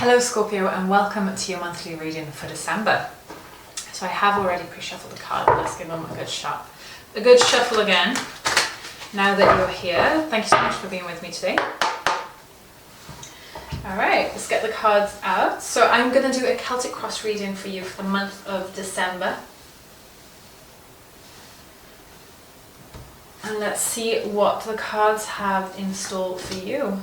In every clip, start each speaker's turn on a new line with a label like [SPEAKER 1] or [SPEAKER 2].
[SPEAKER 1] Hello Scorpio, and welcome to your monthly reading for December. So I have already pre-shuffled the card, but let's give them a good shuffle again. Now that you're here, thank you so much for being with me today. Alright, let's get the cards out. So I'm going to do a Celtic cross reading for you for the month of December. And let's see what the cards have in store for you.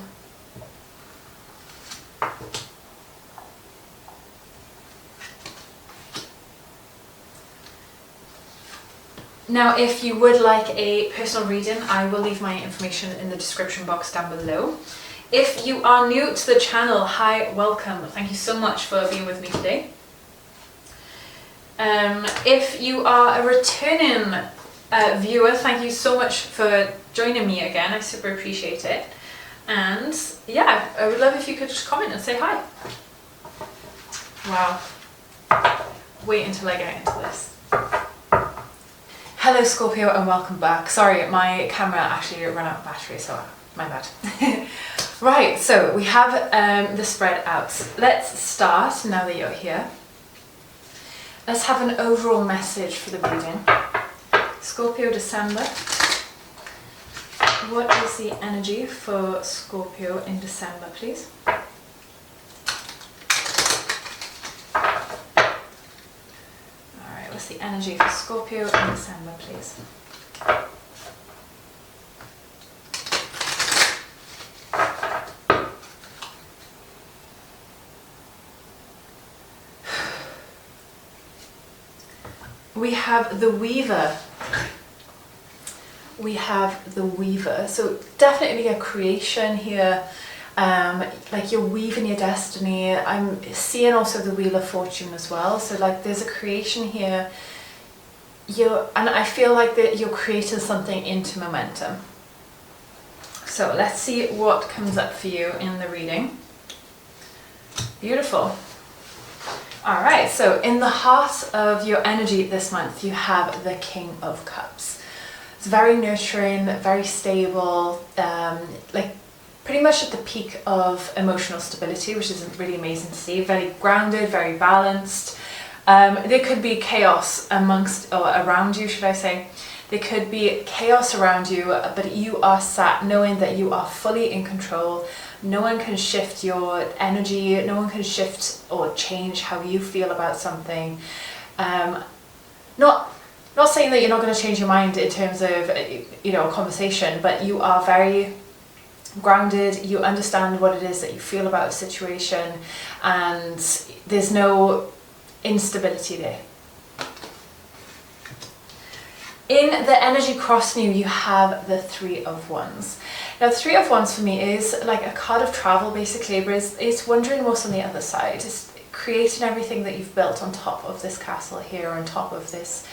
[SPEAKER 1] Now, if you would like a personal reading, I will leave my information in the description box down below. If you are new to the channel, hi, welcome. Thank you so much for being with me today. If you are a returning viewer, thank you so much for joining me again. I super appreciate it. And yeah, I would love if you could just comment and say hi. Wow. Wait until I get into this. Hello Scorpio, and welcome back. Sorry, my camera actually ran out of battery, so my bad. Right, so we have the spread out. Let's start now that you're here. Let's have an overall message for the reading. Scorpio December. What is the energy for Scorpio in December, please? What's the energy for Scorpio in December, please? We have the Weaver. So definitely a creation here. Like you're weaving your destiny. I'm seeing also the Wheel of Fortune as well. So like there's a creation here. And I feel like that you're creating something into momentum. So let's see what comes up for you in the reading. Beautiful. All right, so in the heart of your energy this month, you have the King of Cups. It's very nurturing, very stable, like pretty much at the peak of emotional stability, which is really amazing to see. Very grounded, very balanced. There could be chaos amongst, or around you, should I say. There could be chaos around you, but you are sat knowing that you are fully in control. No one can shift your energy. No one can shift or change how you feel about something. Not saying that you're not going to change your mind in terms of, a conversation, but you are very grounded. You understand what it is that you feel about a situation, and there's no instability there. In the energy crossing you have the Three of Wands. Now the Three of Wands for me is like a card of travel basically, but it's wondering what's on the other side. It's creating everything that you've built on top of this castle here, on top of this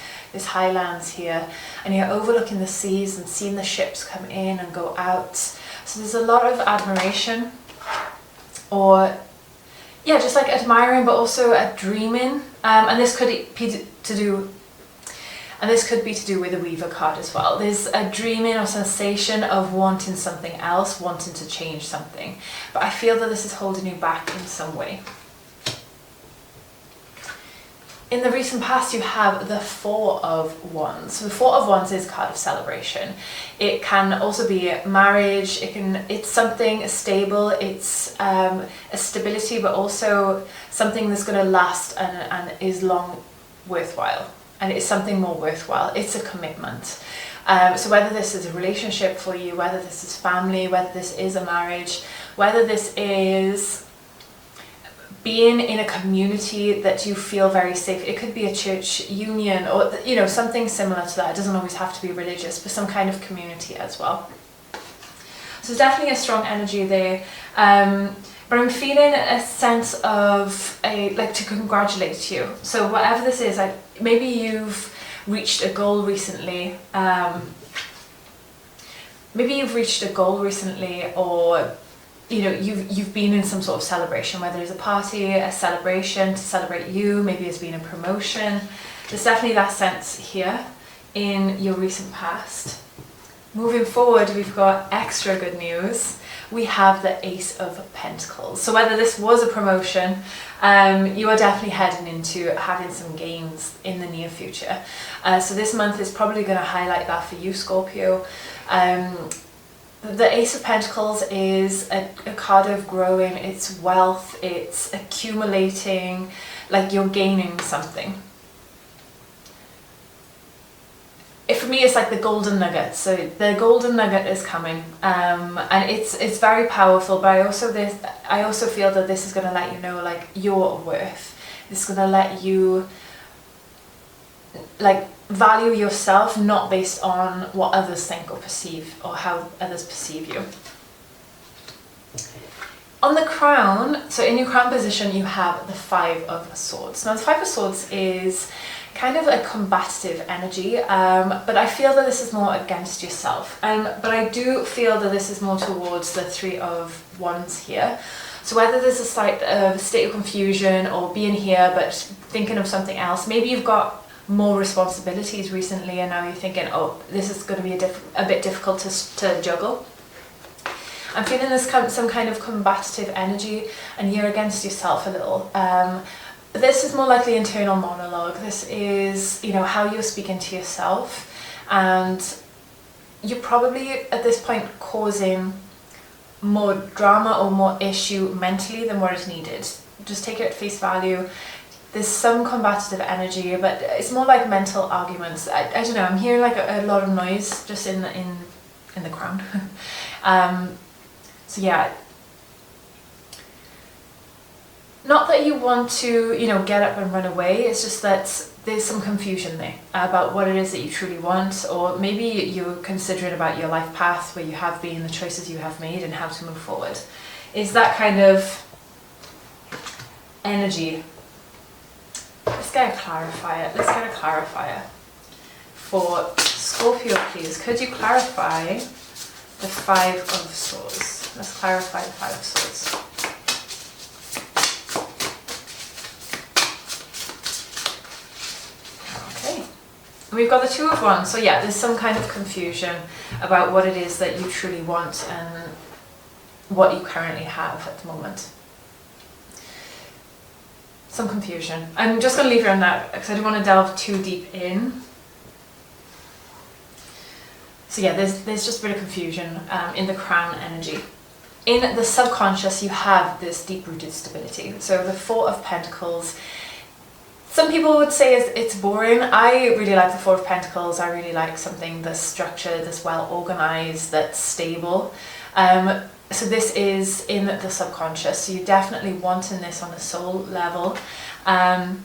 [SPEAKER 1] highlands here, and you're overlooking the seas and seeing the ships come in and go out. So there's a lot of admiration, or yeah, just like admiring, but also a dreaming. And this could be to do with the Weaver card as well. There's a dreaming or sensation of wanting something else, wanting to change something. But I feel that this is holding you back in some way. In the recent past, you have the Four of Wands. So the Four of Wands is a card of celebration. It can also be marriage. It's something stable. It's a stability, but also something that's going to last and is long worthwhile. And it's something more worthwhile. It's a commitment. So whether this is a relationship for you, whether this is family, whether this is a marriage, whether this is being in a community that you feel very safe. It could be a church union or, something similar to that. It doesn't always have to be religious, but some kind of community as well. So definitely a strong energy there. But I'm feeling a sense of to congratulate you. So whatever this is, maybe you've reached a goal recently. Or you've been in some sort of celebration, whether it's a party, a celebration to celebrate you, maybe it's been a promotion. There's definitely that sense here in your recent past. Moving forward, we've got extra good news. we have the Ace of Pentacles. So whether this was a promotion, you are definitely heading into having some gains in the near future. So this month is probably going to highlight that for you, Scorpio. The Ace of Pentacles is a card of growing, it's wealth, it's accumulating, like you're gaining something. For me, it's like the golden nugget. So the golden nugget is coming, and it's very powerful. But I also feel that this is going to let you know like your worth. This is going to let you like value yourself, not based on what others think or perceive, or how others perceive you. On the crown, so in your crown position, you have the Five of Swords. Now the Five of Swords is kind of a combative energy, but I feel that this is more against yourself. But I do feel that this is more towards the Three of Wands here. So whether there's a slight state of confusion or being here but thinking of something else, maybe you've got more responsibilities recently and now you're thinking, oh, this is going to be a bit difficult to juggle. I'm feeling this some kind of combative energy and you're against yourself a little. This is more likely internal monologue. This is, you know, how you're speaking to yourself, and you're probably at this point causing more drama or more issue mentally than what is needed. Just take it at face value. There's some combative energy, but it's more like mental arguments. I don't know, I'm hearing like a lot of noise just in the crown. So yeah, not that you want to, you know, get up and run away, it's just that there's some confusion there about what it is that you truly want, or maybe you're considering about your life path, where you have been, the choices you have made and how to move forward. Is that kind of energy. Let's get a clarifier. Let's get a clarifier. For Scorpio, please, could you clarify the Five of Swords? Let's clarify the Five of Swords. We've got the Two of Wands, so yeah, there's some kind of confusion about what it is that you truly want and what you currently have at the moment. Some confusion. I'm just going to leave it on that because I don't want to delve too deep in. So yeah, there's just a bit of confusion in the crown energy. In the subconscious, you have this deep-rooted stability. So the Four of Pentacles, some people would say it's boring. I really like the Four of Pentacles. I really like something that's structured, that's well organized, that's stable. So this is in the subconscious. So you're definitely wanting this on a soul level. I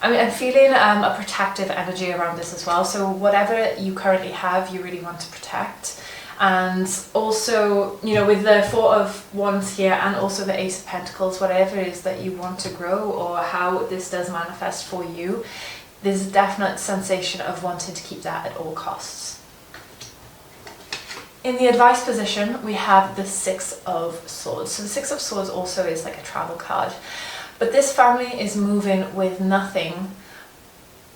[SPEAKER 1] mean, I'm feeling a protective energy around this as well. So whatever you currently have, you really want to protect. And also, you know, with the Four of Wands here and also the Ace of Pentacles, whatever it is that you want to grow or how this does manifest for you, there's a definite sensation of wanting to keep that at all costs. In the advice position, we have the Six of Swords. So the Six of Swords also is like a travel card. But this family is moving with nothing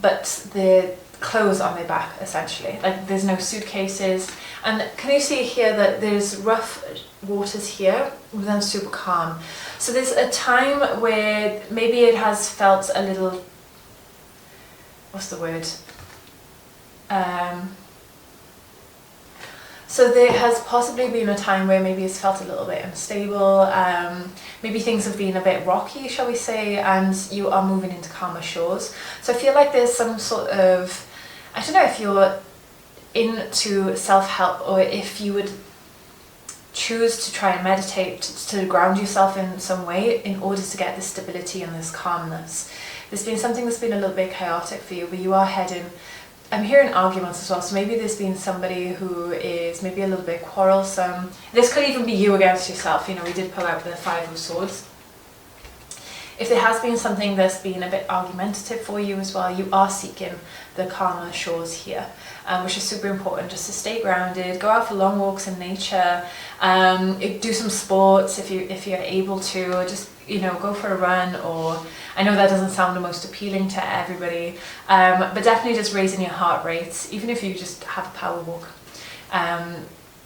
[SPEAKER 1] but the clothes on their back, essentially. Like there's no suitcases. And can you see here that there's rough waters here, but then super calm. So there's a time where maybe it has felt a little, what's the word? So there has possibly been a time where maybe it's felt a little bit unstable, maybe things have been a bit rocky, shall we say, and you are moving into calmer shores. So I feel like there's some sort of, I don't know if you're into self-help or if you would choose to try and meditate to ground yourself in some way in order to get this stability and this calmness. There's been something that's been a little bit chaotic for you, but you are heading, I'm hearing arguments as well, so maybe there's been somebody who is maybe a little bit quarrelsome. This could even be you against yourself. You know, we did pull out the Five of Swords. If there has been something that's been a bit argumentative for you as well, you are seeking the calmer shores here, which is super important, just to stay grounded, go out for long walks in nature, do some sports if you're able to, just, you know, go for a run, or I know that doesn't sound the most appealing to everybody, but definitely just raising your heart rate, even if you just have a power walk.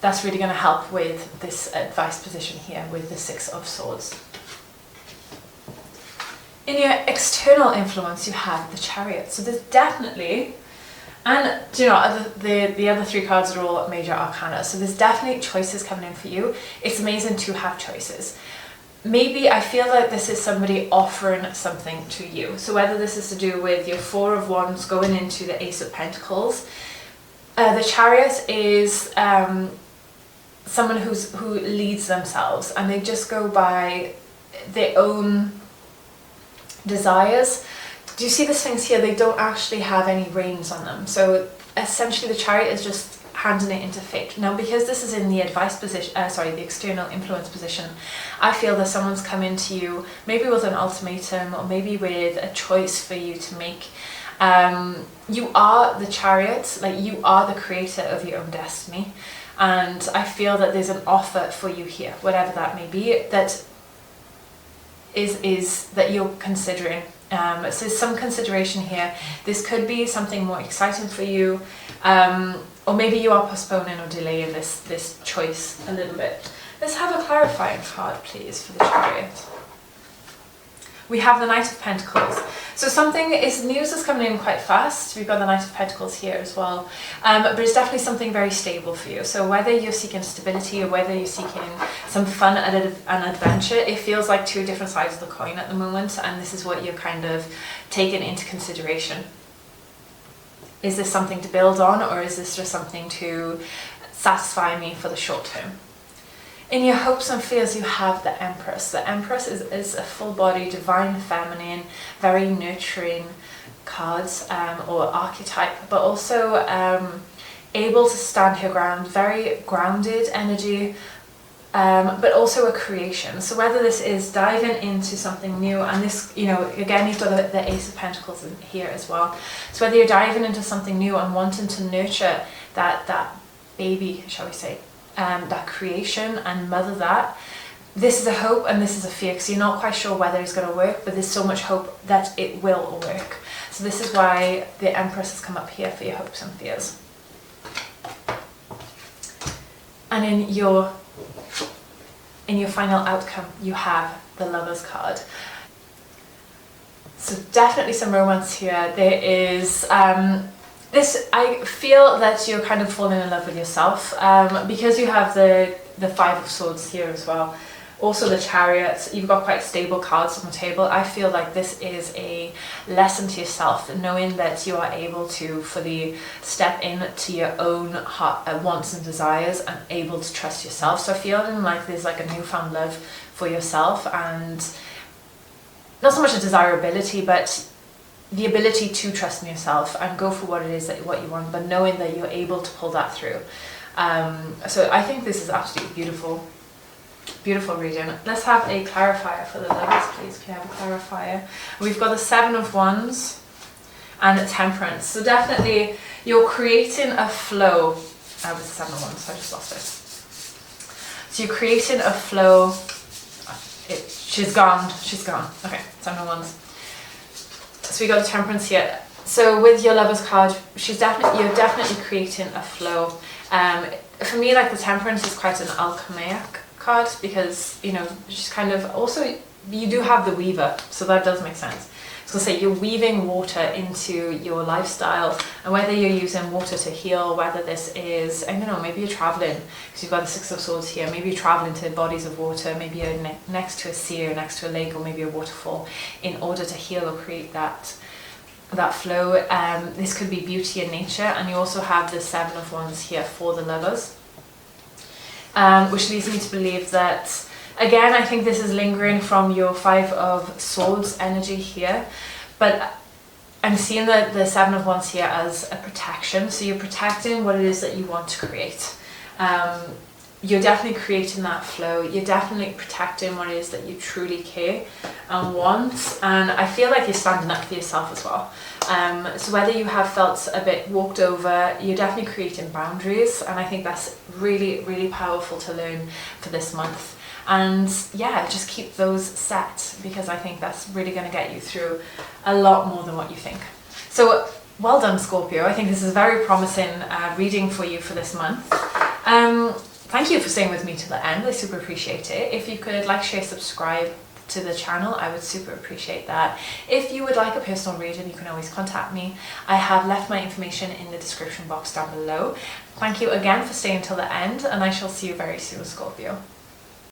[SPEAKER 1] that's really going to help with this advice position here with the Six of Swords. In your external influence, you have the Chariot. So there's definitely, and do you know, the other three cards are all major arcana. So there's definitely choices coming in for you. It's amazing to have choices. Maybe I feel like this is somebody offering something to you. So whether this is to do with your Four of Wands going into the Ace of Pentacles, the Chariot is someone who leads themselves, and they just go by their own desires. Do you see these things here? They don't actually have any reins on them. So essentially the Chariot is just handing it into fate. Now, because this is in the advice position, the external influence position, I feel that someone's come into you maybe with an ultimatum, or maybe with a choice for you to make. You are the Chariot, like you are the creator of your own destiny. And I feel that there's an offer for you here, whatever that may be, that is that you're considering. So there's some consideration here. This could be something more exciting for you, or maybe you are postponing or delaying this choice a little bit. Let's have a clarifying card, please, for the Chariot. We have the Knight of Pentacles. So news is coming in quite fast. We've got the Knight of Pentacles here as well. But it's definitely something very stable for you. So whether you're seeking stability or whether you're seeking some fun and an adventure, it feels like two different sides of the coin at the moment. And this is what you're kind of taking into consideration. Is this something to build on, or is this just something to satisfy me for the short term? In your hopes and fears, you have the Empress. The Empress is a full body, divine feminine, very nurturing cards or archetype, but also able to stand her ground, very grounded energy, but also a creation. So whether this is diving into something new, and this, again, you've got the Ace of Pentacles in here as well. So whether you're diving into something new and wanting to nurture that baby, shall we say, that creation and mother that, this is a hope and this is a fear, because you're not quite sure whether it's going to work, but there's so much hope that it will work. So this is why the Empress has come up here for your hopes and fears. And in your final outcome, you have the Lovers card. So definitely some romance here. There is I feel that you're kind of falling in love with yourself, because you have the Five of Swords here as well. Also the Chariot, you've got quite stable cards on the table. I feel like this is a lesson to yourself, knowing that you are able to fully step into your own heart, wants and desires, and able to trust yourself. So I feel like there's like a newfound love for yourself, and not so much a desirability, but the ability to trust in yourself and go for what it is what you want, but knowing that you're able to pull that through. So I think this is absolutely beautiful. Beautiful reading. Let's have a clarifier for the Lovers, please. Can you have a clarifier? We've got the Seven of Wands and the Temperance. So definitely you're creating a flow. I was the Seven of Wands, so I just lost it. So you're creating a flow. She's gone. Okay, Seven of Wands. So we got the Temperance here. So with your Lovers card, you're definitely creating a flow. For me, like the Temperance is quite an alchemaic card, because she's kind of also, you do have the Weaver, so that does make sense. So say you're weaving water into your lifestyle, and whether you're using water to heal, whether this is, I don't know, maybe you're traveling, because you've got the Six of Swords here, maybe you're traveling to bodies of water, maybe you're next to a sea or next to a lake or maybe a waterfall, in order to heal or create that flow. This could be beauty in nature, and you also have the Seven of Wands here for the Lovers, which leads me to believe that, again, I think this is lingering from your Five of Swords energy here, but I'm seeing the Seven of Wands here as a protection. So you're protecting what it is that you want to create. You're definitely creating that flow. You're definitely protecting what it is that you truly care and want. And I feel like you're standing up for yourself as well. So whether you have felt a bit walked over, you're definitely creating boundaries. And I think that's really, really powerful to learn for this month. And yeah, just keep those set, because I think that's really going to get you through a lot more than what you think. So well done, Scorpio. I think this is a very promising reading for you for this month. Thank you for staying with me to the end. I super appreciate it. If you could like, share, subscribe to the channel, I would super appreciate that. If you would like a personal reading, you can always contact me. I have left my information in the description box down below. Thank you again for staying till the end, and I shall see you very soon, Scorpio.